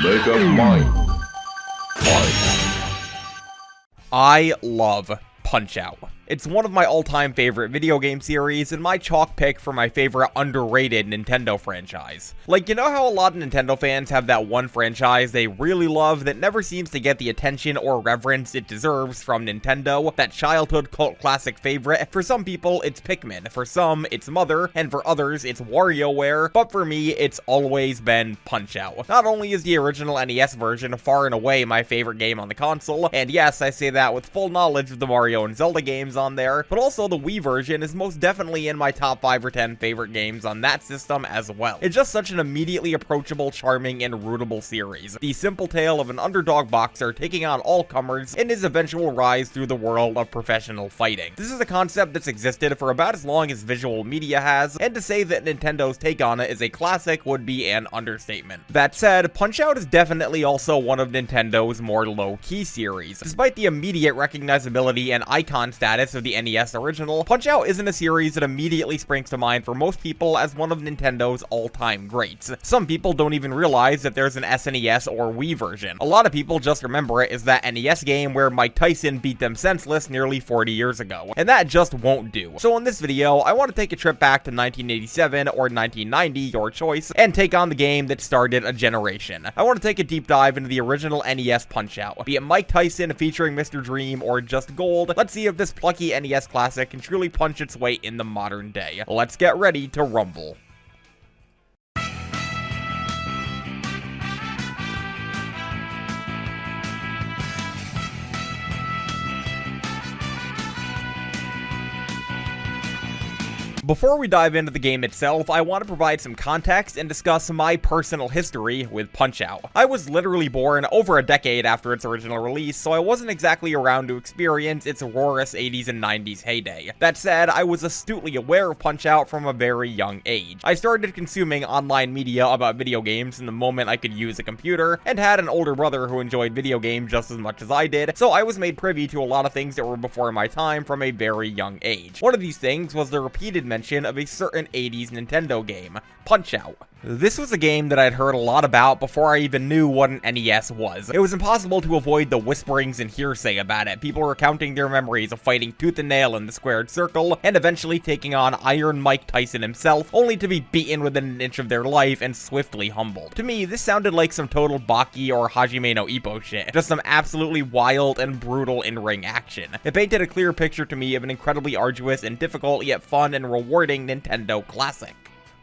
Make up mind. Fight. I love Punch-Out! It's one of my all-time favorite video game series, and my chalk pick for my favorite underrated Nintendo franchise. Like, you know how a lot of Nintendo fans have that one franchise they really love that never seems to get the attention or reverence it deserves from Nintendo? That childhood cult classic favorite? For some people, it's Pikmin, for some, it's Mother, and for others, it's WarioWare, but for me, it's always been Punch-Out! Not only is the original NES version far and away my favorite game on the console, and yes, I say that with full knowledge of the Mario and Zelda games on there, but also the Wii version is most definitely in my top 5 or 10 favorite games on that system as well. It's just such an immediately approachable, charming, and rootable series. The simple tale of an underdog boxer taking on all comers in his eventual rise through the world of professional fighting. This is a concept that's existed for about as long as visual media has, and to say that Nintendo's take on it is a classic would be an understatement. That said, Punch-Out! Is definitely also one of Nintendo's more low-key series. Despite the immediate recognizability and icon status of the NES original, Punch-Out! Isn't a series that immediately springs to mind for most people as one of Nintendo's all-time greats. Some people don't even realize that there's an SNES or Wii version. A lot of people just remember it as that NES game where Mike Tyson beat them senseless nearly 40 years ago, and that just won't do. So in this video, I want to take a trip back to 1987 or 1990, your choice, and take on the game that started a generation. I want to take a deep dive into the original NES Punch-Out! Be it Mike Tyson featuring Mr. Dream or just Gold, let's see if this plucky NES classic can truly punch its way in the modern day. Let's get ready to rumble. Before we dive into the game itself, I want to provide some context and discuss my personal history with Punch-Out! I was literally born over a decade after its original release, so I wasn't exactly around to experience its roarous 80s and 90s heyday. That said, I was astutely aware of Punch-Out! From a very young age. I started consuming online media about video games from the moment I could use a computer, and had an older brother who enjoyed video games just as much as I did, so I was made privy to a lot of things that were before my time from a very young age. One of these things was the repeated mention of a certain 80s Nintendo game, Punch-Out! This was a game that I'd heard a lot about before I even knew what an NES was. It was impossible to avoid the whisperings and hearsay about it. People recounting their memories of fighting tooth and nail in the squared circle, and eventually taking on Iron Mike Tyson himself, only to be beaten within an inch of their life and swiftly humbled. To me, this sounded like some total Baki or Hajime no Ippo shit. Just some absolutely wild and brutal in-ring action. It painted a clear picture to me of an incredibly arduous and difficult yet fun and rewarding Nintendo classic.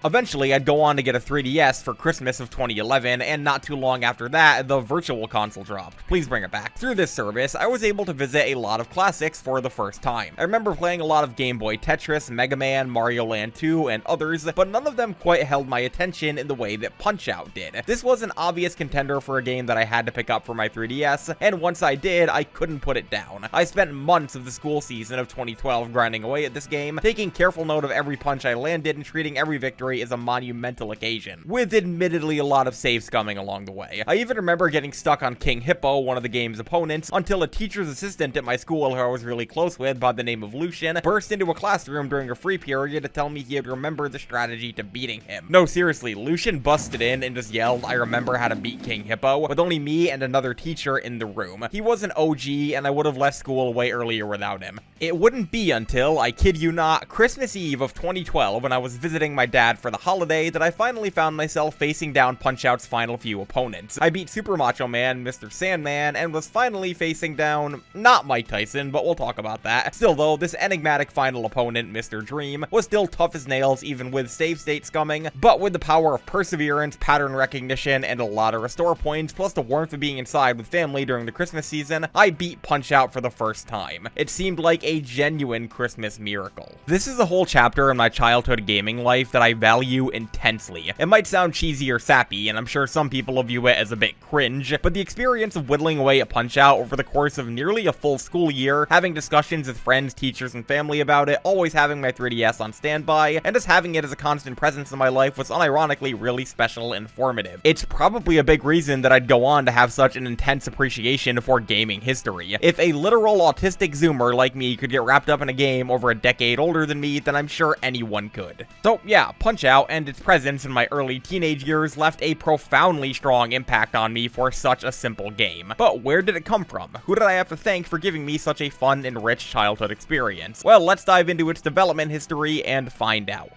Eventually, I'd go on to get a 3DS for Christmas of 2011, and not too long after that, the Virtual Console dropped. Please bring it back. Through this service, I was able to visit a lot of classics for the first time. I remember playing a lot of Game Boy Tetris, Mega Man, Mario Land 2, and others, but none of them quite held my attention in the way that Punch-Out! Did. This was an obvious contender for a game that I had to pick up for my 3DS, and once I did, I couldn't put it down. I spent months of the school season of 2012 grinding away at this game, taking careful note of every punch I landed and treating every victory is a monumental occasion, with admittedly a lot of save scumming along the way. I even remember getting stuck on King Hippo, one of the game's opponents, until a teacher's assistant at my school who I was really close with by the name of Lucian burst into a classroom during a free period to tell me he had remembered the strategy to beating him. No, seriously, Lucian busted in and just yelled, "I remember how to beat King Hippo," with only me and another teacher in the room. He was an OG, and I would have left school way earlier without him. It wouldn't be until, I kid you not, Christmas Eve of 2012 when I was visiting my dad for the holiday that I finally found myself facing down Punch-Out's final few opponents. I beat Super Macho Man, Mr. Sandman, and was finally facing down, not Mike Tyson, but we'll talk about that. Still though, this enigmatic final opponent, Mr. Dream, was still tough as nails even with save state scumming, but with the power of perseverance, pattern recognition, and a lot of restore points, plus the warmth of being inside with family during the Christmas season, I beat Punch-Out! For the first time. It seemed like a genuine Christmas miracle. This is a whole chapter in my childhood gaming life that I value intensely. It might sound cheesy or sappy, and I'm sure some people will view it as a bit cringe, but the experience of whittling away at Punch-Out! Over the course of nearly a full school year, having discussions with friends, teachers, and family about it, always having my 3DS on standby, and just having it as a constant presence in my life was unironically really special and formative. It's probably a big reason that I'd go on to have such an intense appreciation for gaming history. If a literal autistic zoomer like me could get wrapped up in a game over a decade older than me, then I'm sure anyone could. So yeah, Punch Punch-Out and its presence in my early teenage years left a profoundly strong impact on me for such a simple game. But where did it come from? Who did I have to thank for giving me such a fun and rich childhood experience? Well, let's dive into its development history and find out.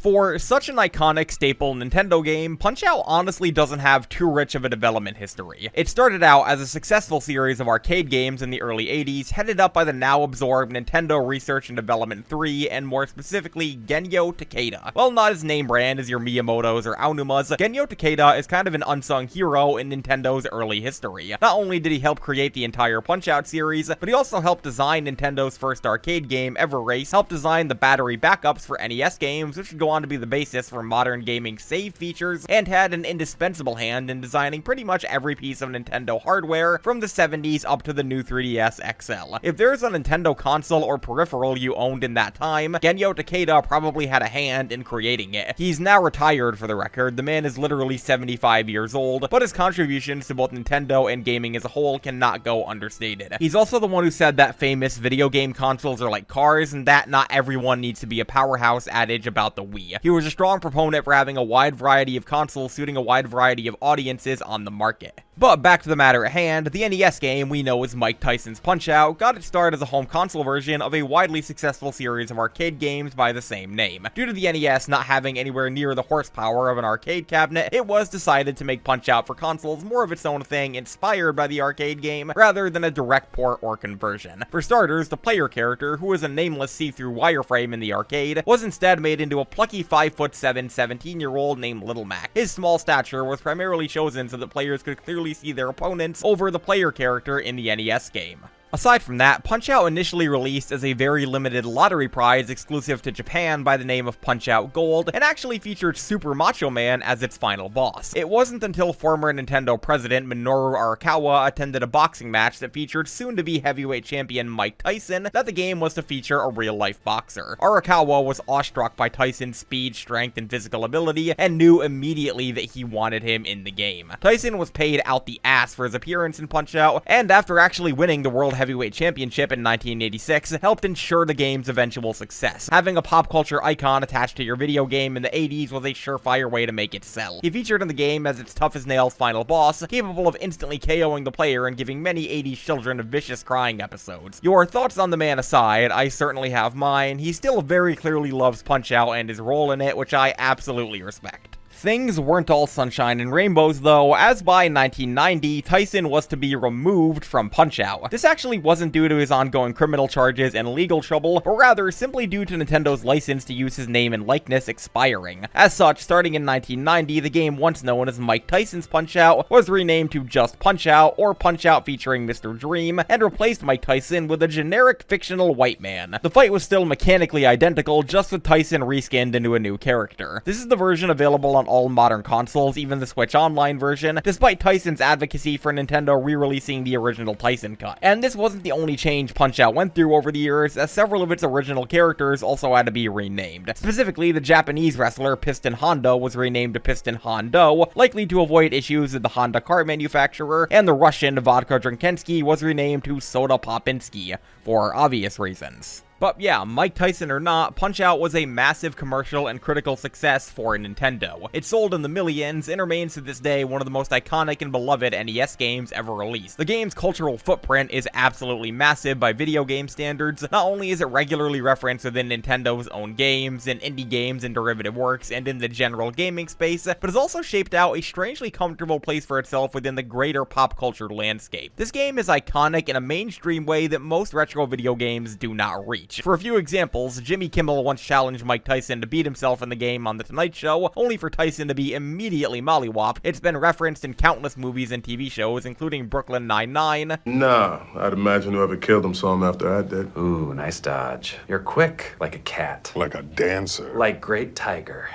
For such an iconic staple Nintendo game, Punch-Out honestly doesn't have too rich of a development history. It started out as a successful series of arcade games in the early 80s, headed up by the now-absorbed Nintendo Research and Development 3, and more specifically, Genyo Takeda. While not as name brand as your Miyamotos or Aonumas, Genyo Takeda is kind of an unsung hero in Nintendo's early history. Not only did he help create the entire Punch-Out series, but he also helped design Nintendo's first arcade game, Ever Race, helped design the battery backups for NES games, which would go on to be the basis for modern gaming save features, and had an indispensable hand in designing pretty much every piece of Nintendo hardware from the 70s up to the new 3DS XL. If there's a Nintendo console or peripheral you owned in that time, Genyo Takeda probably had a hand in creating it. He's now retired, for the record. The man is literally 75 years old, but his contributions to both Nintendo and gaming as a whole cannot go understated. He's also the one who said that famous video game consoles are like cars, and that not everyone needs to be a powerhouse adage about the Wii. He was a strong proponent for having a wide variety of consoles suiting a wide variety of audiences on the market. But back to the matter at hand, the NES game we know as Mike Tyson's Punch-Out got its start as a home console version of a widely successful series of arcade games by the same name. Due to the NES not having anywhere near the horsepower of an arcade cabinet, it was decided to make Punch-Out for consoles more of its own thing, inspired by the arcade game, rather than a direct port or conversion. For starters, the player character, who was a nameless see-through wireframe in the arcade, was instead made into a plucky 5'7" 17-year-old named Little Mac. His small stature was primarily chosen so that players could clearly see their opponents over the player character in the NES game. Aside from that, Punch-Out initially released as a very limited lottery prize exclusive to Japan by the name of Punch-Out Gold, and actually featured Super Macho Man as its final boss. It wasn't until former Nintendo president Minoru Arakawa attended a boxing match that featured soon-to-be heavyweight champion Mike Tyson that the game was to feature a real-life boxer. Arakawa was awestruck by Tyson's speed, strength, and physical ability, and knew immediately that he wanted him in the game. Tyson was paid out the ass for his appearance in Punch-Out, and after actually winning the World Heavyweight Championship in 1986, helped ensure the game's eventual success. Having a pop culture icon attached to your video game in the 80s was a surefire way to make it sell. He featured in the game as its tough-as-nails final boss, capable of instantly KOing the player and giving many 80s children vicious crying episodes. Your thoughts on the man aside, I certainly have mine. He still very clearly loves Punch-Out and his role in it, which I absolutely respect. Things weren't all sunshine and rainbows though, as by 1990, Tyson was to be removed from Punch-Out. This actually wasn't due to his ongoing criminal charges and legal trouble, but rather simply due to Nintendo's license to use his name and likeness expiring. As such, starting in 1990, the game once known as Mike Tyson's Punch-Out was renamed to just Punch-Out, or Punch-Out featuring Mr. Dream, and replaced Mike Tyson with a generic fictional white man. The fight was still mechanically identical, just with Tyson reskinned into a new character. This is the version available on all modern consoles, even the Switch Online version, despite Tyson's advocacy for Nintendo re-releasing the original Tyson cut. And this wasn't the only change Punch-Out went through over the years, as several of its original characters also had to be renamed. Specifically, the Japanese wrestler Piston Hondo was renamed to Piston Hondo, likely to avoid issues with the Honda car manufacturer, and the Russian Vodka Drinkensky was renamed to Soda Popinsky, for obvious reasons. But yeah, Mike Tyson or not, Punch-Out was a massive commercial and critical success for Nintendo. It sold in the millions and remains to this day one of the most iconic and beloved NES games ever released. The game's cultural footprint is absolutely massive by video game standards. Not only is it regularly referenced within Nintendo's own games, in indie games and derivative works, and in the general gaming space, but has also shaped out a strangely comfortable place for itself within the greater pop culture landscape. This game is iconic in a mainstream way that most retro video games do not reach. For a few examples, Jimmy Kimmel once challenged Mike Tyson to beat himself in the game on The Tonight Show, only for Tyson to be immediately mollywopped. It's been referenced in countless movies and TV shows, including Brooklyn Nine-Nine. Nah, I'd imagine whoever killed him saw him after I did. Ooh, nice dodge. You're quick, like a cat. Like a dancer. Like Great Tiger.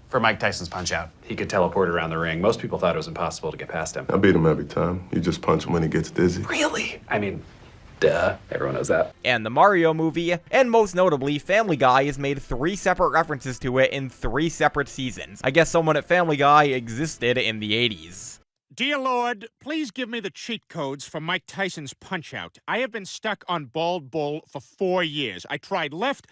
For Mike Tyson's Punch-Out. He could teleport around the ring. Most people thought it was impossible to get past him. I beat him every time. You just punch him when he gets dizzy. Really? I mean, Duh, everyone knows that. And the Mario movie, and most notably, Family Guy has made 3 separate references to it in 3 separate seasons. I guess someone at Family Guy existed in the 80s. Dear Lord, please give me the cheat codes for Mike Tyson's Punch-Out. I have been stuck on Bald Bull for 4 years. I tried left,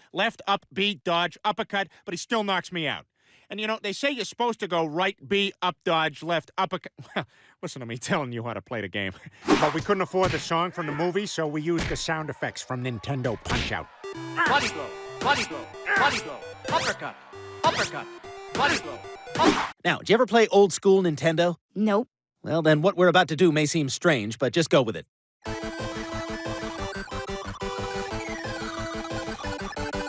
up, B, dodge, uppercut, but he still knocks me out. And you know, they say you're supposed to go right, B, up, dodge, left, uppercut. Well, listen to me telling you how to play the game. But we couldn't afford the song from the movie, so we used the sound effects from Nintendo Punch-Out. Body blow, body blow, body blow, uppercut, uppercut, body blow. Up. Now, did you ever play old school Nintendo? Nope. Well, then what we're about to do may seem strange, but just go with it.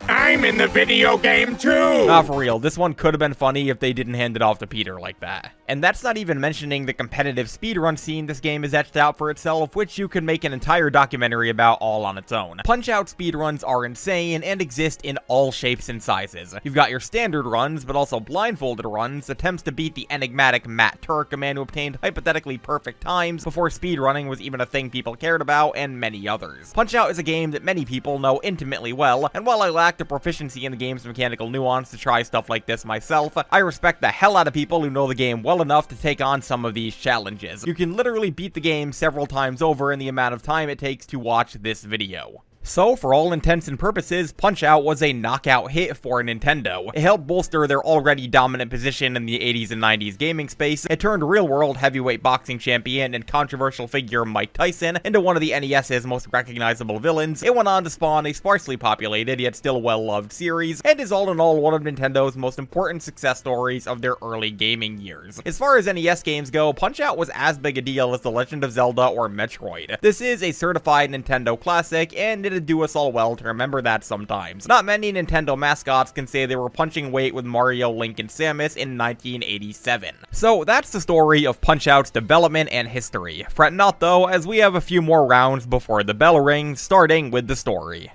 I'm in the video game too! Nah, for real, this one could have been funny if they didn't hand it off to Peter like that. And that's not even mentioning the competitive speedrun scene this game is etched out for itself, which you can make an entire documentary about all on its own. Punch-Out speedruns are insane and exist in all shapes and sizes. You've got your standard runs, but also blindfolded runs, attempts to beat the enigmatic Matt Turk, a man who obtained hypothetically perfect times before speedrunning was even a thing people cared about, and many others. Punch-Out is a game that many people know intimately well, and while I lack the proficiency in the game's mechanical nuance to try stuff like this myself, I respect the hell out of people who know the game well enough to take on some of these challenges. You can literally beat the game several times over in the amount of time it takes to watch this video. So, for all intents and purposes, Punch-Out was a knockout hit for Nintendo. It helped bolster their already dominant position in the 80s and 90s gaming space. It turned real-world heavyweight boxing champion and controversial figure Mike Tyson into one of the NES's most recognizable villains. It went on to spawn a sparsely populated, yet still well-loved series, and is all in all one of Nintendo's most important success stories of their early gaming years. As far as NES games go, Punch-Out was as big a deal as The Legend of Zelda or Metroid. This is a certified Nintendo classic, and it'd do us all well to remember that sometimes. Not many Nintendo mascots can say they were punching weight with Mario, Link, and Samus in 1987. So that's the story of Punch-Out's development and history. Fret not though, as we have a few more rounds before the bell rings, starting with the story.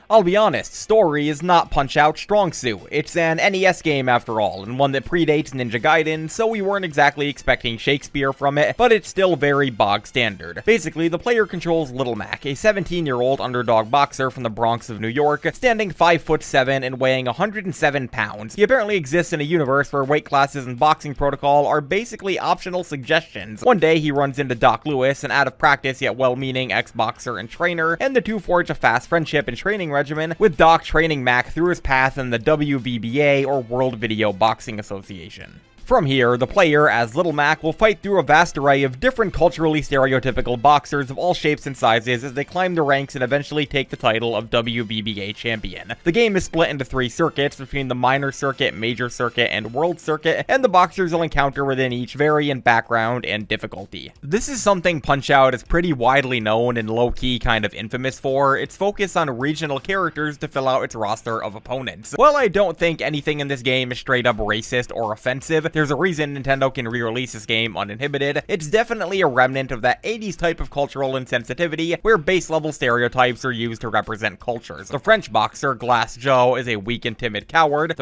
I'll be honest, story is not Punch-Out's strong suit. It's an NES game after all, and one that predates Ninja Gaiden, so we weren't exactly expecting Shakespeare from it, but it's still very bog standard. Basically, the player controls Little Mac, a 17-year-old underdog boxer from the Bronx of New York, standing 5'7" and weighing 107 pounds. He apparently exists in a universe where weight classes and boxing protocol are basically optional suggestions. One day, he runs into Doc Lewis, an out-of-practice yet well-meaning ex-boxer and trainer, and the two forge a fast friendship and training regimen, with Doc training Mac through his path in the WVBA, or World Video Boxing Association. From here, the player, as Little Mac, will fight through a vast array of different culturally stereotypical boxers of all shapes and sizes as they climb the ranks and eventually take the title of WVBA champion. The game is split into 3 circuits between the minor circuit, major circuit, and world circuit, and the boxers will encounter within each vary in background and difficulty. This is something Punch-Out is pretty widely known and low-key kind of infamous for, its focus on regional characters to fill out its roster of opponents. While I don't think anything in this game is straight up racist or offensive, there's a reason Nintendo can re-release this game uninhibited. It's definitely a remnant of that 80s type of cultural insensitivity where base level stereotypes are used to represent cultures. The French boxer, Glass Joe, is a weak and timid coward.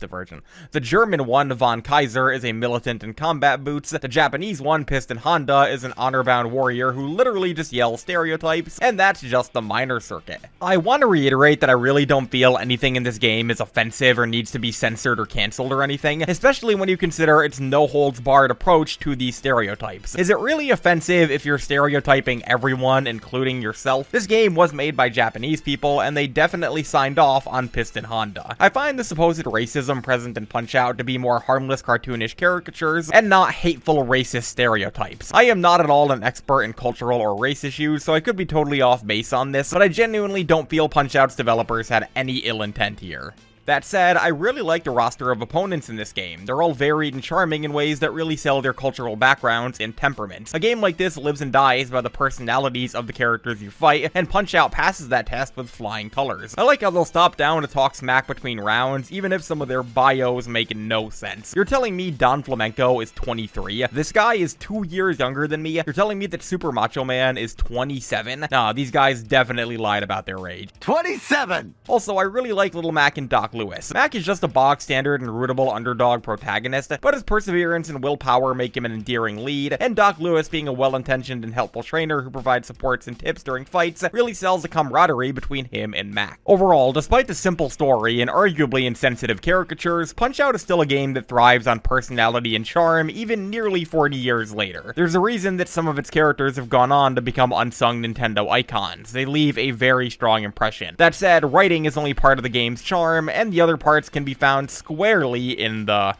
The German one, Von Kaiser, is a militant in combat boots. The Japanese one, Piston Honda, is an honor-bound warrior who literally just yells stereotypes, and that's just the minor circuit. I want to reiterate that I really don't feel anything in this game is offensive or needs to be censored or cancelled or anything, especially when you consider its no-holds-barred approach to these stereotypes. Is it really offensive if you're stereotyping everyone, including yourself? This game was made by Japanese people, and they definitely signed off on Piston Honda. I find the supposed racism present in Punch-Out to be more harmless cartoonish caricatures and not hateful racist stereotypes. I am not at all an expert in cultural or race issues, so I could be totally off base on this, but I genuinely don't feel Punch-Out's developers had any ill intent here. That said, I really like the roster of opponents in this game. They're all varied and charming in ways that really sell their cultural backgrounds and temperaments. A game like this lives and dies by the personalities of the characters you fight, and Punch-Out passes that test with flying colors. I like how they'll stop down to talk smack between rounds, even if some of their bios make no sense. You're telling me Don Flamenco is 23? This guy is 2 years younger than me? You're telling me that Super Macho Man is 27? Nah, these guys definitely lied about their age. 27! Also, I really like Little Mac and Doc Doc Lewis. Mac is just a bog-standard and rootable underdog protagonist, but his perseverance and willpower make him an endearing lead, and Doc Lewis, being a well-intentioned and helpful trainer who provides supports and tips during fights, really sells the camaraderie between him and Mac. Overall, despite the simple story and arguably insensitive caricatures, Punch-Out! Is still a game that thrives on personality and charm even nearly 40 years later. There's a reason that some of its characters have gone on to become unsung Nintendo icons. They leave a very strong impression. That said, writing is only part of the game's charm, and the other parts can be found squarely in the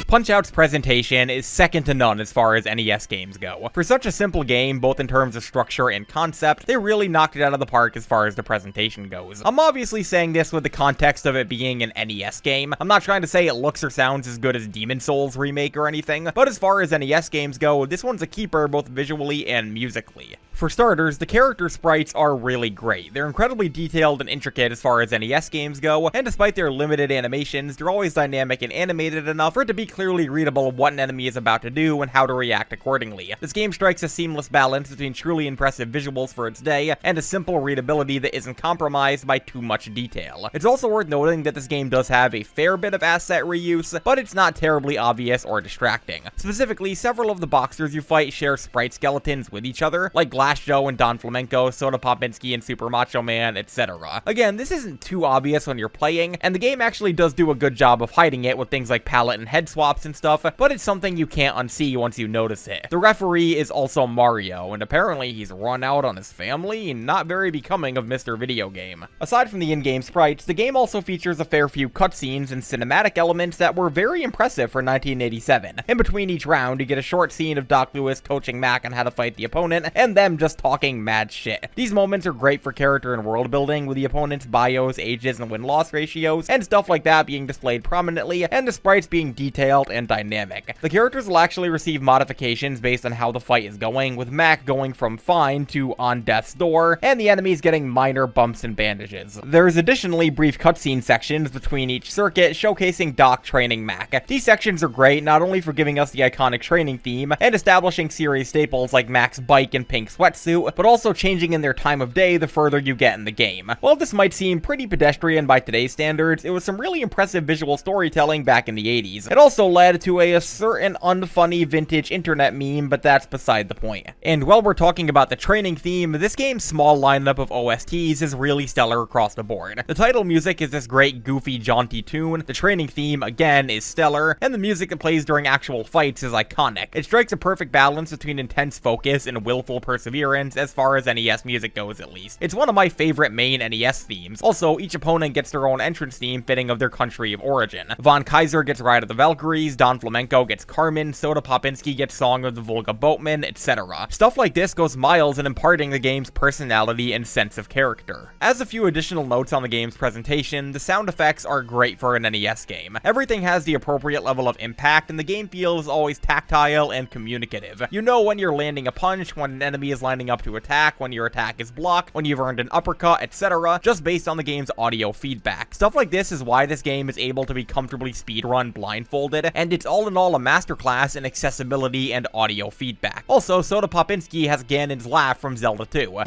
Punch-Out's presentation is second to none as far as NES games go. For such a simple game, both in terms of structure and concept, they really knocked it out of the park as far as the presentation goes. I'm obviously saying this with the context of it being an NES game. I'm not trying to say it looks or sounds as good as Demon's Souls remake or anything, but as far as NES games go, this one's a keeper both visually and musically. For starters, the character sprites are really great. They're incredibly detailed and intricate as far as NES games go, and despite their limited animations, they're always dynamic and animated enough for it to be clearly readable what an enemy is about to do and how to react accordingly. This game strikes a seamless balance between truly impressive visuals for its day and a simple readability that isn't compromised by too much detail. It's also worth noting that this game does have a fair bit of asset reuse, but it's not terribly obvious or distracting. Specifically, several of the boxers you fight share sprite skeletons with each other, like Glass Joe and Don Flamenco, Soda Popinski and Super Macho Man, etc. Again, this isn't too obvious when you're playing, and the game actually does do a good job of hiding it with things like palette and head swaps and stuff, but it's something you can't unsee once you notice it. The referee is also Mario, and apparently he's run out on his family, not very becoming of Mr. Video Game. Aside from the in-game sprites, the game also features a fair few cutscenes and cinematic elements that were very impressive for 1987. In between each round, you get a short scene of Doc Lewis coaching Mac on how to fight the opponent, and them just talking mad shit. These moments are great for character and world building, with the opponent's bios, ages, and win-loss ratios, and stuff like that being displayed prominently, and the sprites being detailed and dynamic. The characters will actually receive modifications based on how the fight is going, with Mac going from fine to on death's door, and the enemies getting minor bumps and bandages. There's additionally brief cutscene sections between each circuit showcasing Doc training Mac. These sections are great not only for giving us the iconic training theme and establishing series staples like Mac's bike and pink sweatsuit, but also changing in their time of day the further you get in the game. While this might seem pretty pedestrian by today's standards, it was some really impressive visual storytelling back in the 80s. It also led to a certain unfunny vintage internet meme, but that's beside the point. And while we're talking about the training theme, this game's small lineup of OSTs is really stellar across the board. The title music is this great, goofy, jaunty tune, the training theme, again, is stellar, and the music that plays during actual fights is iconic. It strikes a perfect balance between intense focus and willful perseverance, as far as NES music goes at least. It's one of my favorite main NES themes. Also, each opponent gets their own entrance theme fitting of their country of origin. Von Kaiser gets Ride of the Valkyries, Don Flamenco gets Carmen, Soda Popinski gets Song of the Volga Boatman, etc. Stuff like this goes miles in imparting the game's personality and sense of character. As a few additional notes on the game's presentation, the sound effects are great for an NES game. Everything has the appropriate level of impact, and the game feels always tactile and communicative. You know when you're landing a punch, when an enemy is lining up to attack, when your attack is blocked, when you've earned an uppercut, etc., just based on the game's audio feedback. Stuff like this is why this game is able to be comfortably speedrun blindfolded, and it's all in all a masterclass in accessibility and audio feedback. Also, Soda Popinski has Ganon's laugh from Zelda 2.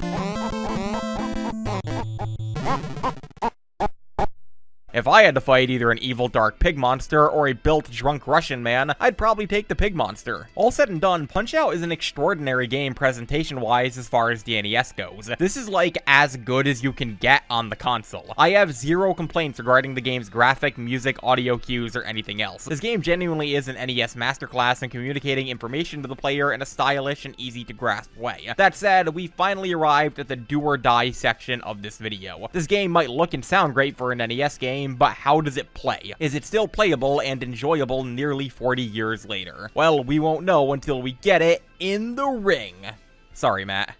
If I had to fight either an evil dark pig monster or a built drunk Russian man, I'd probably take the pig monster. All said and done, Punch-Out! Is an extraordinary game presentation-wise as far as the NES goes. This is like as good as you can get on the console. I have zero complaints regarding the game's graphic, music, audio cues, or anything else. This game genuinely is an NES masterclass in communicating information to the player in a stylish and easy to grasp way. That said, we finally arrived at the do or die section of this video. This game might look and sound great for an NES game, but how does it play? Is it still playable and enjoyable nearly 40 years later? Well, we won't know until we get it in the ring. Sorry, Matt.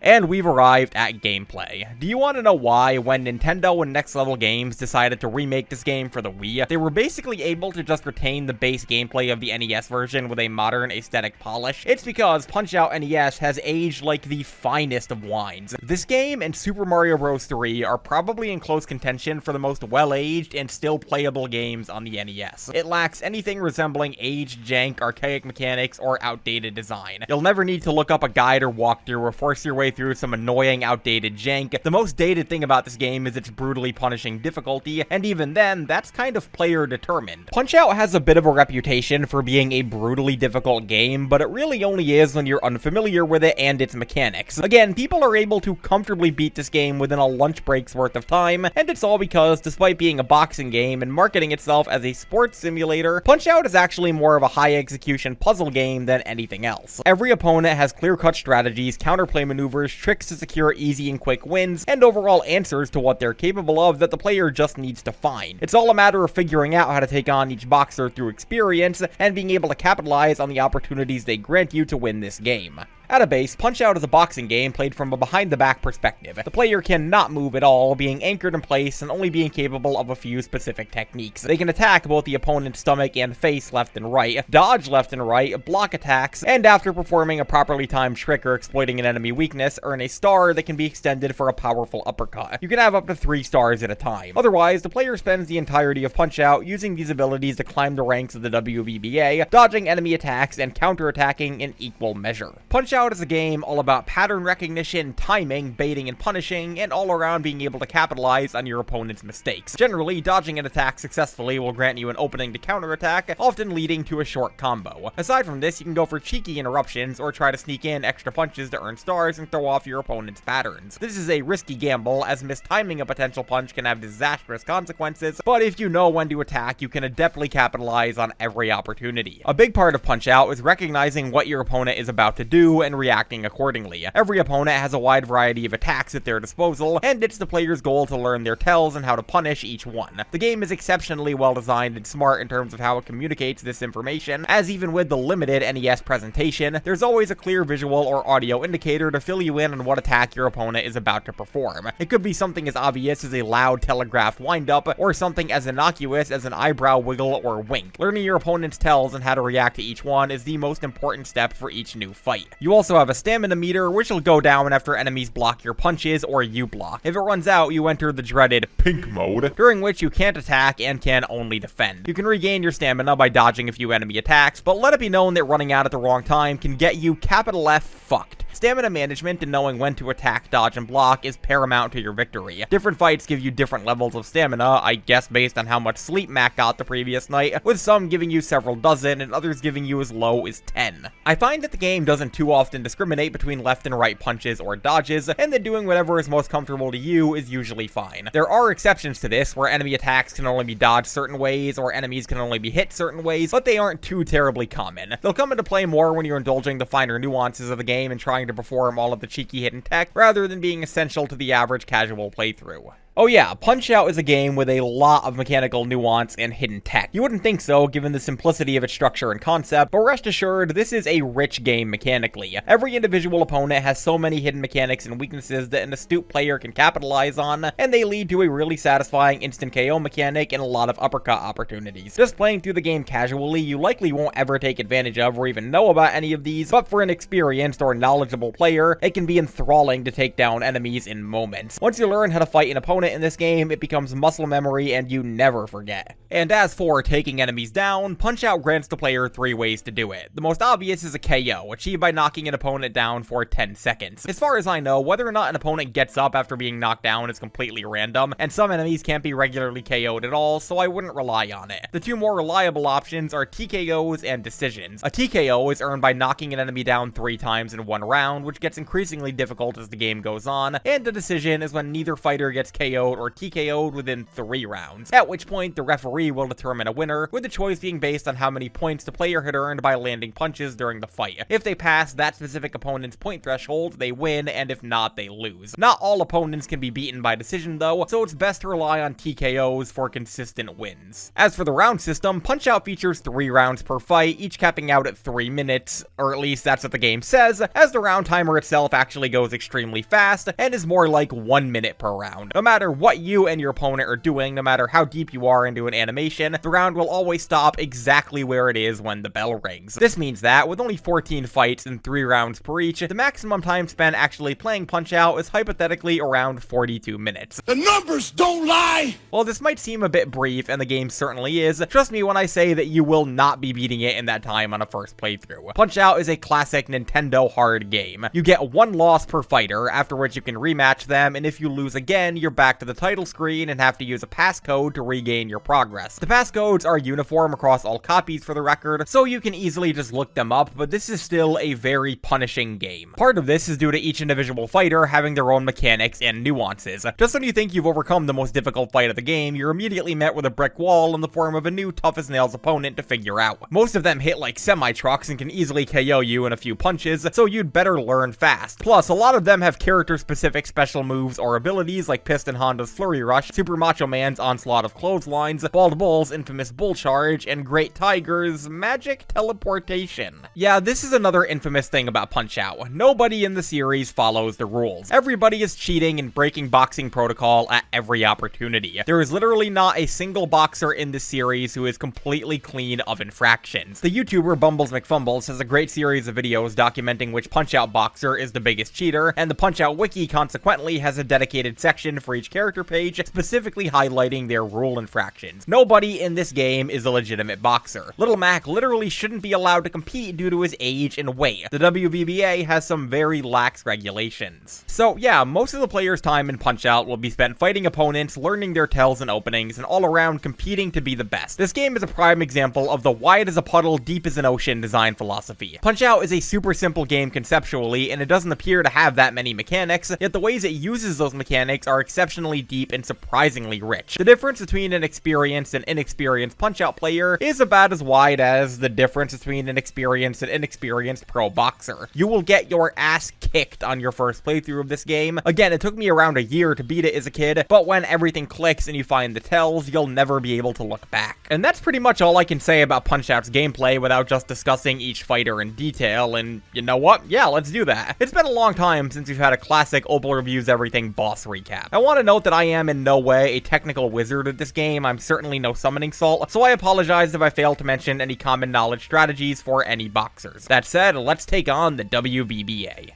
And we've arrived at gameplay. Do you want to know why, when Nintendo and Next Level Games decided to remake this game for the Wii, they were basically able to just retain the base gameplay of the NES version with a modern aesthetic polish? It's because Punch-Out NES has aged like the finest of wines. This game and Super Mario Bros. 3 are probably in close contention for the most well-aged and still playable games on the NES. It lacks anything resembling aged jank, archaic mechanics, or outdated design. You'll never need to look up a guide or walkthrough or force your way through some annoying outdated jank. The most dated thing about this game is its brutally punishing difficulty, and even then, that's kind of player determined. Punch-Out has a bit of a reputation for being a brutally difficult game, but it really only is when you're unfamiliar with it and its mechanics. Again, people are able to comfortably beat this game within a lunch break's worth of time, and it's all because, despite being a boxing game and marketing itself as a sports simulator, Punch-Out is actually more of a high-execution puzzle game than anything else. Every opponent has clear-cut strategies, counterplay maneuvers, tricks to secure easy and quick wins, and overall answers to what they're capable of that the player just needs to find. It's all a matter of figuring out how to take on each boxer through experience, and being able to capitalize on the opportunities they grant you to win this game. At a base, Punch-Out is a boxing game played from a behind-the-back perspective. The player cannot move at all, being anchored in place and only being capable of a few specific techniques. They can attack both the opponent's stomach and face left and right, dodge left and right, block attacks, and after performing a properly timed trick or exploiting an enemy weakness, earn a star that can be extended for a powerful uppercut. You can have up to 3 stars at a time. Otherwise, the player spends the entirety of Punch-Out using these abilities to climb the ranks of the WBBA, dodging enemy attacks and counterattacking in equal measure. Punch-Out is a game all about pattern recognition, timing, baiting and punishing, and all around being able to capitalize on your opponent's mistakes. Generally, dodging an attack successfully will grant you an opening to counterattack, often leading to a short combo. Aside from this, you can go for cheeky interruptions or try to sneak in extra punches to earn stars and throw off your opponent's patterns. This is a risky gamble, as mistiming a potential punch can have disastrous consequences, but if you know when to attack, you can adeptly capitalize on every opportunity. A big part of Punch-Out is recognizing what your opponent is about to do and reacting accordingly. Every opponent has a wide variety of attacks at their disposal, and it's the player's goal to learn their tells and how to punish each one. The game is exceptionally well designed and smart in terms of how it communicates this information, as even with the limited NES presentation, there's always a clear visual or audio indicator to fill you in on what attack your opponent is about to perform. It could be something as obvious as a loud telegraphed wind-up, or something as innocuous as an eyebrow wiggle or wink. Learning your opponent's tells and how to react to each one is the most important step for each new fight. You also have a stamina meter, which will go down after enemies block your punches or you block. If it runs out, you enter the dreaded pink mode, during which you can't attack and can only defend. You can regain your stamina by dodging a few enemy attacks, but let it be known that running out at the wrong time can get you capital F fucked. Stamina management and knowing when to attack, dodge, and block is paramount to your victory. Different fights give you different levels of stamina, I guess based on how much sleep Mac got the previous night, with some giving you several dozen and others giving you as low as 10. I find that the game doesn't too often discriminate between left and right punches or dodges, and that doing whatever is most comfortable to you is usually fine. There are exceptions to this, where enemy attacks can only be dodged certain ways, or enemies can only be hit certain ways, but they aren't too terribly common. They'll come into play more when you're indulging the finer nuances of the game and trying to perform all of the cheeky hidden tech, rather than being essential to the average casual playthrough. Oh yeah, Punch-Out is a game with a lot of mechanical nuance and hidden tech. You wouldn't think so, given the simplicity of its structure and concept, but rest assured, this is a rich game mechanically. Every individual opponent has so many hidden mechanics and weaknesses that an astute player can capitalize on, and they lead to a really satisfying instant KO mechanic and a lot of uppercut opportunities. Just playing through the game casually, you likely won't ever take advantage of or even know about any of these, but for an experienced or knowledgeable player, it can be enthralling to take down enemies in moments. Once you learn how to fight an opponent in this game, it becomes muscle memory and you never forget. And as for taking enemies down, Punch-Out grants the player 3 ways to do it. The most obvious is a KO, achieved by knocking an opponent down for 10 seconds. As far as I know, whether or not an opponent gets up after being knocked down is completely random, and some enemies can't be regularly KO'd at all, so I wouldn't rely on it. The 2 more reliable options are TKOs and decisions. A TKO is earned by knocking an enemy down 3 times in one round, which gets increasingly difficult as the game goes on, and a decision is when neither fighter gets KO'd KO'd or TKO'd within 3 rounds, at which point the referee will determine a winner, with the choice being based on how many points the player had earned by landing punches during the fight. If they pass that specific opponent's point threshold, they win, and if not, they lose. Not all opponents can be beaten by decision though, so it's best to rely on TKOs for consistent wins. As for the round system, Punch-Out features 3 rounds per fight, each capping out at 3 minutes, or at least that's what the game says, as the round timer itself actually goes extremely fast, and is more like 1 minute per round. No matter what you and your opponent are doing, no matter how deep you are into an animation, the round will always stop exactly where it is when the bell rings. This means that, with only 14 fights and 3 rounds per each, the maximum time spent actually playing Punch-Out is hypothetically around 42 minutes. The numbers don't lie! While this might seem a bit brief, and the game certainly is, trust me when I say that you will not be beating it in that time on a first playthrough. Punch-Out is a classic Nintendo hard game. You get 1 loss per fighter, after which you can rematch them, and if you lose again, you're back to the title screen and have to use a passcode to regain your progress. The passcodes are uniform across all copies for the record, so you can easily just look them up, but this is still a very punishing game. Part of this is due to each individual fighter having their own mechanics and nuances. Just when you think you've overcome the most difficult fight of the game, you're immediately met with a brick wall in the form of a new tough-as-nails opponent to figure out. Most of them hit like semi-trucks and can easily KO you in a few punches, so you'd better learn fast. Plus, a lot of them have character-specific special moves or abilities like Piston Honda's Flurry Rush, Super Macho Man's Onslaught of Clotheslines, Bald Bull's infamous Bull Charge, and Great Tiger's Magic Teleportation. Yeah, this is another infamous thing about Punch-Out. Nobody in the series follows the rules. Everybody is cheating and breaking boxing protocol at every opportunity. There is literally not a single boxer in the series who is completely clean of infractions. The YouTuber Bumbles McFumbles has a great series of videos documenting which Punch-Out boxer is the biggest cheater, and the Punch-Out wiki consequently has a dedicated section for each character page specifically highlighting their rule infractions. Nobody in this game is a legitimate boxer. Little Mac literally shouldn't be allowed to compete due to his age and weight. The WBBA has some very lax regulations. So yeah, most of the player's time in Punch-Out will be spent fighting opponents, learning their tells and openings, and all around competing to be the best. This game is a prime example of the wide as a puddle, deep as an ocean design philosophy. Punch-Out is a super simple game conceptually, and it doesn't appear to have that many mechanics, yet the ways it uses those mechanics are exceptionally deep and surprisingly rich. The difference between an experienced and inexperienced Punch-Out player is about as wide as the difference between an experienced and inexperienced pro boxer. You will get your ass kicked on your first playthrough of this game. Again, it took me around a year to beat it as a kid, but when everything clicks and you find the tells, you'll never be able to look back. And that's pretty much all I can say about Punch-Out's gameplay without just discussing each fighter in detail, and you know what? Yeah, let's do that. It's been a long time since we've had a classic Opal Reviews Everything boss recap. I want to note that I am in no way a technical wizard at this game. I'm certainly no summoning salt, so I apologize if I fail to mention any common knowledge strategies for any boxers. That said, let's take on the WBBA.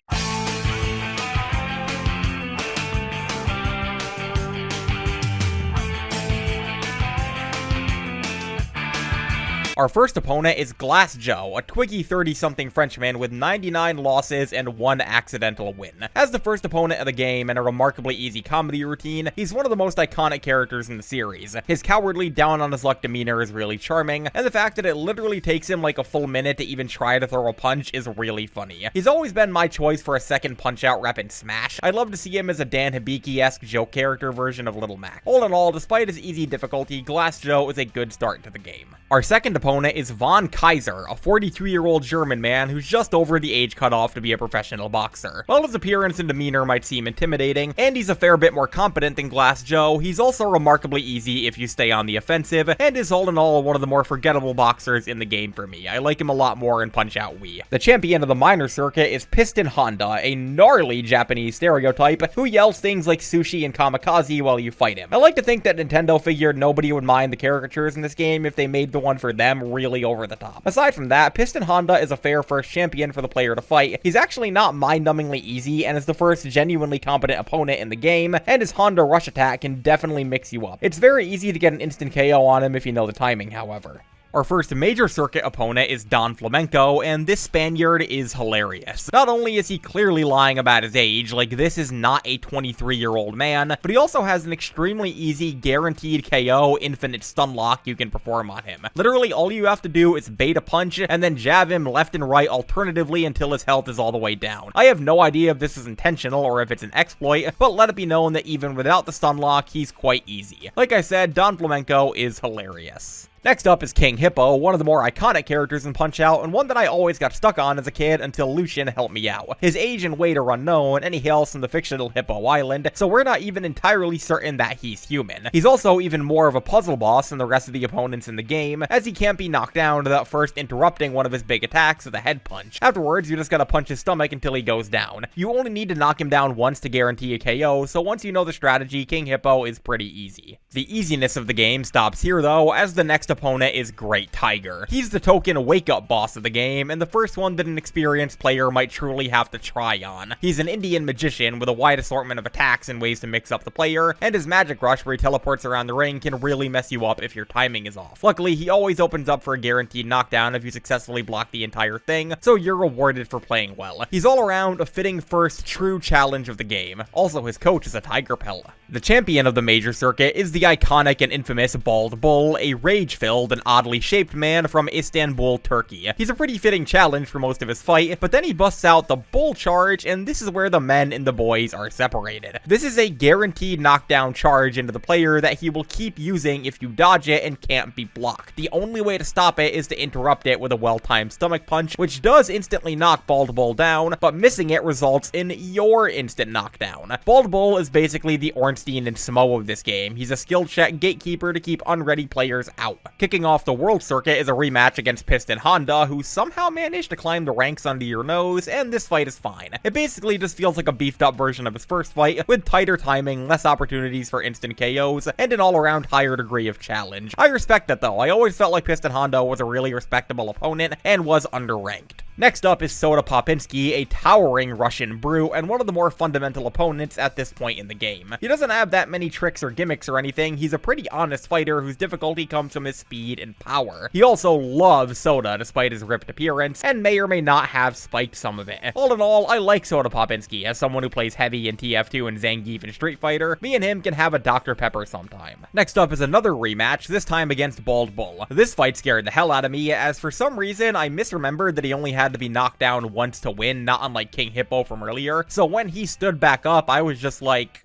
Our first opponent is Glass Joe, a twiggy 30-something Frenchman with 99 losses and 1 accidental win. As the first opponent of the game and a remarkably easy comedy routine, he's one of the most iconic characters in the series. His cowardly, down-on-his-luck demeanor is really charming, and the fact that it literally takes him like a full minute to even try to throw a punch is really funny. He's always been my choice for a second Punch-Out rep in Smash. I'd love to see him as a Dan Hibiki-esque joke character version of Little Mac. All in all, despite his easy difficulty, Glass Joe is a good start to the game. Our second opponent is Von Kaiser, a 42-year-old German man who's just over the age cutoff to be a professional boxer. While his appearance and demeanor might seem intimidating, and he's a fair bit more competent than Glass Joe, he's also remarkably easy if you stay on the offensive, and is all in all one of the more forgettable boxers in the game for me. I like him a lot more in Punch-Out Wii. The champion of the minor circuit is Piston Honda, a gnarly Japanese stereotype who yells things like sushi and kamikaze while you fight him. I like to think that Nintendo figured nobody would mind the caricatures in this game if they made the one for them really over the top. Aside from that, Piston Honda is a fair first champion for the player to fight. He's actually not mind-numbingly easy and is the first genuinely competent opponent in the game, and his Honda rush attack can definitely mix you up. It's very easy to get an instant KO on him if you know the timing, however. Our first major circuit opponent is Don Flamenco, and this Spaniard is hilarious. Not only is he clearly lying about his age, like this is not a 23-year-old man, but he also has an extremely easy guaranteed KO infinite stun lock you can perform on him. Literally all you have to do is bait a punch and then jab him left and right alternatively until his health is all the way down. I have no idea if this is intentional or if it's an exploit, but let it be known that even without the stun lock, he's quite easy. Like I said, Don Flamenco is hilarious. Next up is King Hippo, one of the more iconic characters in Punch-Out, and one that I always got stuck on as a kid until Lucian helped me out. His age and weight are unknown, and he hails from the fictional Hippo Island, so we're not even entirely certain that he's human. He's also even more of a puzzle boss than the rest of the opponents in the game, as he can't be knocked down without first interrupting one of his big attacks with a head punch. Afterwards, you just gotta punch his stomach until he goes down. You only need to knock him down once to guarantee a KO, so once you know the strategy, King Hippo is pretty easy. The easiness of the game stops here though, as the next opponent is Great Tiger. He's the token wake-up boss of the game, and the first one that an experienced player might truly have to try on. He's an Indian magician with a wide assortment of attacks and ways to mix up the player, and his magic rush where he teleports around the ring can really mess you up if your timing is off. Luckily, he always opens up for a guaranteed knockdown if you successfully block the entire thing, so you're rewarded for playing well. He's all around a fitting first true challenge of the game. Also, his coach is a tiger pelt. The champion of the major circuit is the iconic and infamous Bald Bull, a rage-filled and oddly shaped man from Istanbul, Turkey. He's a pretty fitting challenge for most of his fight, but then he busts out the Bull Charge, and this is where the men and the boys are separated. This is a guaranteed knockdown charge into the player that he will keep using if you dodge it and can't be blocked. The only way to stop it is to interrupt it with a well-timed stomach punch, which does instantly knock Bald Bull down, but missing it results in your instant knockdown. Bald Bull is basically the Ornstein and Smo of this game. He's a skill check gatekeeper to keep unready players out. Kicking off the World Circuit is a rematch against Piston Honda, who somehow managed to climb the ranks under your nose, and this fight is fine. It basically just feels like a beefed up version of his first fight, with tighter timing, less opportunities for instant KOs, and an all-around higher degree of challenge. I respect that though. I always felt like Piston Honda was a really respectable opponent, and was underranked. Next up is Soda Popinski, a towering Russian brute, and one of the more fundamental opponents at this point in the game. He doesn't have that many tricks or gimmicks or anything. He's a pretty honest fighter whose difficulty comes from his speed and power. He also loves soda despite his ripped appearance, and may or may not have spiked some of it. All in all, I like Soda Popinski. As someone who plays heavy in TF2 and Zangief in Street Fighter, me and him can have a Dr. Pepper sometime. Next up is another rematch, this time against Bald Bull. This fight scared the hell out of me, as for some reason I misremembered that he only had to be knocked down once to win, not unlike King Hippo from earlier. So when he stood back up, I was just like...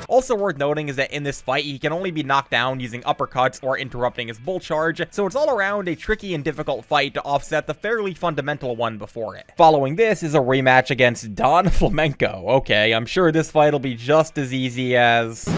Also worth noting is that in this fight, he can only be knocked down using uppercuts or interrupting his bull charge, so it's all around a tricky and difficult fight to offset the fairly fundamental one before it. Following this is a rematch against Don Flamenco. Okay, I'm sure this fight will be just as easy as...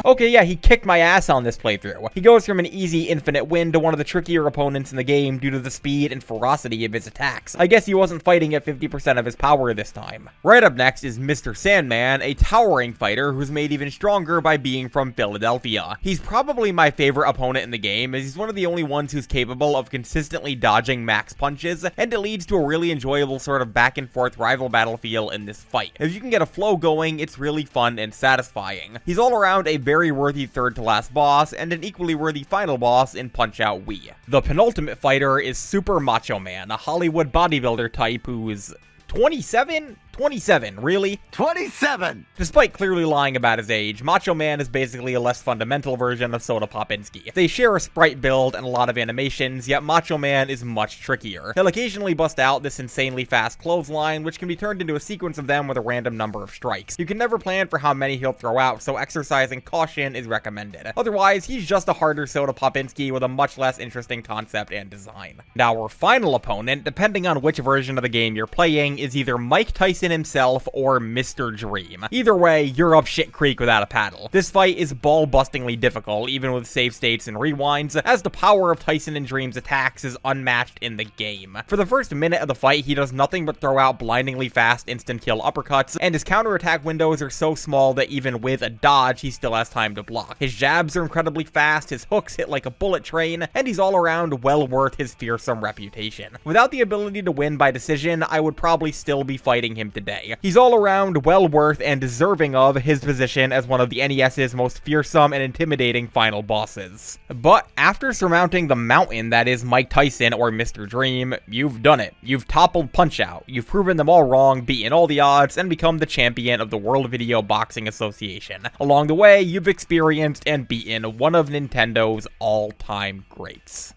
Okay, yeah, he kicked my ass on this playthrough. He goes from an easy infinite win to one of the trickier opponents in the game due to the speed and ferocity of his attacks. I guess he wasn't fighting at 50% of his power this time. Right up next is Mr. Sandman, a towering fighter who's made even stronger by being from Philadelphia. He's probably my favorite opponent in the game, as he's one of the only ones who's capable of consistently dodging max punches, and it leads to a really enjoyable sort of back and forth rival battle feel in this fight. If you can get a flow going, it's really fun and satisfying. He's all around a very worthy third to last boss, and an equally worthy final boss in Punch-Out Wii. The penultimate fighter is Super Macho Man, a Hollywood bodybuilder type who's 27? 27, really? 27! Despite clearly lying about his age, Macho Man is basically a less fundamental version of Soda Popinski. They share a sprite build and a lot of animations, yet Macho Man is much trickier. He'll occasionally bust out this insanely fast clothesline, which can be turned into a sequence of them with a random number of strikes. You can never plan for how many he'll throw out, so exercising caution is recommended. Otherwise, he's just a harder Soda Popinski with a much less interesting concept and design. Now, our final opponent, depending on which version of the game you're playing, is either Mike Tyson himself or Mr. Dream. Either way, you're up shit creek without a paddle. This fight is ball-bustingly difficult, even with save states and rewinds, as the power of Tyson and Dream's attacks is unmatched in the game. For the first minute of the fight, he does nothing but throw out blindingly fast instant-kill uppercuts, and his counterattack windows are so small that even with a dodge, he still has time to block. His jabs are incredibly fast, his hooks hit like a bullet train, and he's all around well worth his fearsome reputation. Without the ability to win by decision, I would probably still be fighting him today. He's all around well worth and deserving of his position as one of the NES's most fearsome and intimidating final bosses. But after surmounting the mountain that is Mike Tyson or Mr. Dream, you've done it. You've toppled Punch-Out, you've proven them all wrong, beaten all the odds, and become the champion of the World Video Boxing Association. Along the way, you've experienced and beaten one of Nintendo's all-time greats.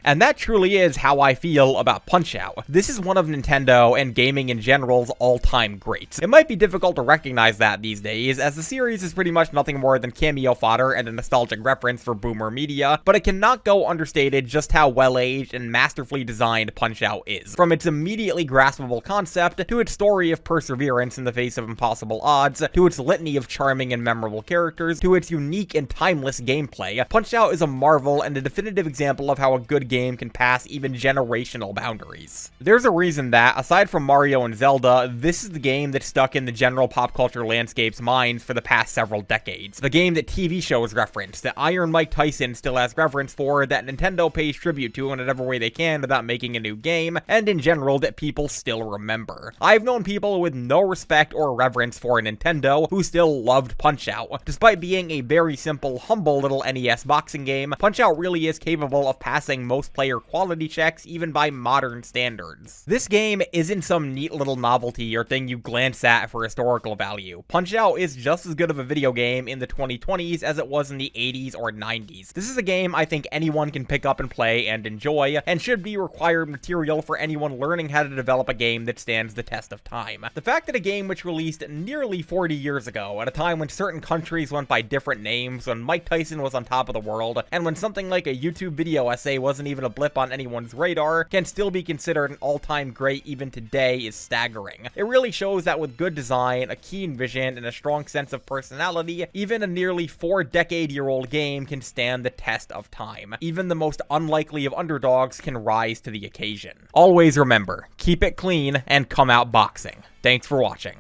And that truly is how I feel about Punch-Out. This is one of Nintendo and gaming in general's all-time greats. It might be difficult to recognize that these days, as the series is pretty much nothing more than cameo fodder and a nostalgic reference for boomer media, but it cannot go understated just how well-aged and masterfully designed Punch-Out is. From its immediately graspable concept, to its story of perseverance in the face of impossible odds, to its litany of charming and memorable characters, to its unique and timeless gameplay, Punch-Out is a marvel and a definitive example of how a good game can pass even generational boundaries. There's a reason that, aside from Mario and Zelda, this is the game that's stuck in the general pop culture landscape's minds for the past several decades. The game that TV shows reference, that Iron Mike Tyson still has reverence for, that Nintendo pays tribute to in whatever way they can without making a new game, and in general that people still remember. I've known people with no respect or reverence for Nintendo who still loved Punch-Out. Despite being a very simple, humble little NES boxing game, Punch-Out really is capable of passing most player quality checks even by modern standards. This game isn't some neat little novelty or thing you glance at for historical value. Punch-Out is just as good of a video game in the 2020s as it was in the 80s or 90s. This is a game I think anyone can pick up and play and enjoy, and should be required material for anyone learning how to develop a game that stands the test of time. The fact that a game which released nearly 40 years ago, at a time when certain countries went by different names, when Mike Tyson was on top of the world, and when something like a YouTube video essay wasn't even a blip on anyone's radar, can still be considered an all-time great even today is staggering. It really shows that with good design, a keen vision, and a strong sense of personality, even a nearly 4-decade-year-old game can stand the test of time. Even the most unlikely of underdogs can rise to the occasion. Always remember, keep it clean and come out boxing. Thanks for watching.